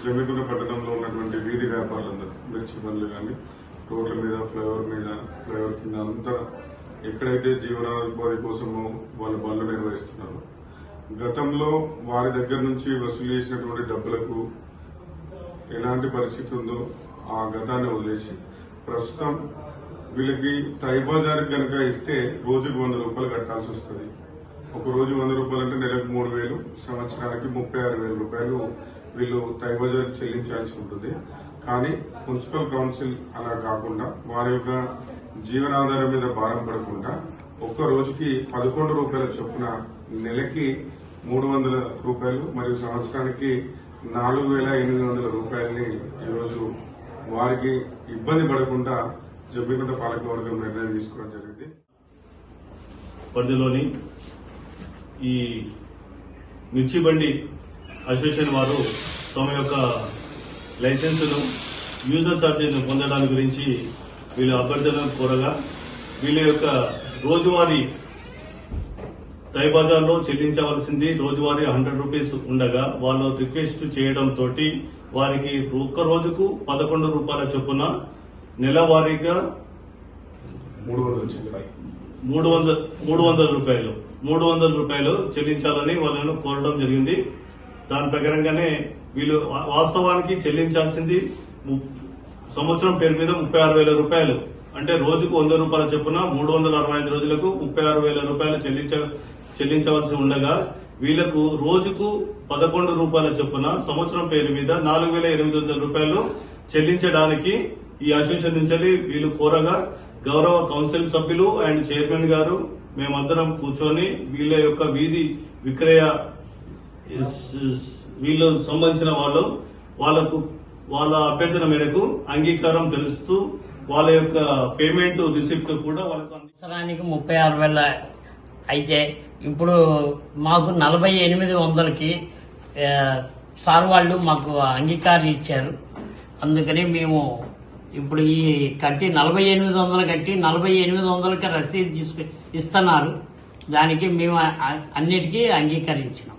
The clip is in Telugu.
జమ్మికుంట పట్టణంలో ఉన్నటువంటి వీధి వ్యాపారులందరూ మిర్చి బండ్లు కానీ రోడ్ల మీద ఫ్లైఓవర్ కింద అంతా ఎక్కడైతే జీవనోపాధి కోసమో వాళ్ళ బండ్లు నిర్వహిస్తున్నారు. గతంలో వారి దగ్గర నుంచి వసూలు చేసినటువంటి డబ్బులకు ఎలాంటి పరిస్థితి ఉందో ఆ గతాన్ని వదిలేసి ప్రస్తుతం వీళ్ళకి టై బజార్కి కనుక ఇస్తే రోజుకు 100 రూపాయలు కట్టాల్సి వస్తుంది. ఒక రోజు 100 రూపాయలు అంటే నెలకు 3,000, సంవత్సరానికి 36,000 రూపాయలు వీళ్ళు టై బజార్కి చెల్లించాల్సి ఉంటుంది. కానీ మున్సిపల్ కౌన్సిల్ అలా కాకుండా వారి యొక్క జీవనాధారం మీద భారం పడకుండా ఒక్క రోజుకి 11 రూపాయల చొప్పున నెలకి 300 రూపాయలు మరియు సంవత్సరానికి 4,800 రూపాయలని ఈరోజు వారికి ఇబ్బంది పడకుండా జమ్మికుంట పాలకవర్గం నిర్ణయం తీసుకోవడం జరిగింది. పరిధిలోని ఈ మిర్చి బండి అసోసియేషన్ వారు తమ యొక్క లైసెన్సును యూజర్ ఛార్జెస్ పొందడానికి గురించి వీళ్ళు అభ్యర్థులను కోరగా వీళ్ళ యొక్క రోజువారీ టై బజార్లో చెల్లించవలసింది రోజువారీ 100 రూపీస్ ఉండగా వాళ్ళు రిక్వెస్ట్ చేయడంతో వారికి ఒక్క రోజుకు 11 రూపాయల చొప్పున నెలవారీగా 300 రూపాయలు చెల్లించాలని వాళ్ళను కోరడం జరిగింది. దాని ప్రకారంగానే వీళ్ళు వాస్తవానికి చెల్లించాల్సింది సంవత్సరం పేరు మీద 36,000 రూపాయలు, అంటే రోజుకు 100 రూపాయల చొప్పున 365 రోజులకు 36,000 రూపాయలు చెల్లించవలసి ఉండగా వీళ్లకు రోజుకు 11 రూపాయల చొప్పున సంవత్సరం పేరు మీద 4,800 రూపాయలు చెల్లించడానికి ఈ అసోసియేషన్ నుంచి వీళ్ళు కోరగా గౌరవ కౌన్సిల్ సభ్యులు అండ్ చైర్మన్ గారు మేమందరం కూర్చొని వీళ్ళ యొక్క వీధి విక్రయ వీళ్ళు సంబంధించిన వాళ్ళ అభ్యర్థన మేరకు అంగీకారం తెలుస్తూ వాళ్ళ యొక్క పేమెంట్ రిసిప్ట్ కూడా వాళ్ళకు సంవత్సరానికి 36,000 అయితే ఇప్పుడు మాకు 48,100కి సార్ వాళ్ళు మాకు అంగీకారం ఇచ్చారు. అందుకని మేము ఇప్పుడు ఈ కట్టి 48,100 కట్టి 48,100కి రసీదు ఇస్తున్నారు. దానికి మేము అన్నిటికీ అంగీకరించినాం.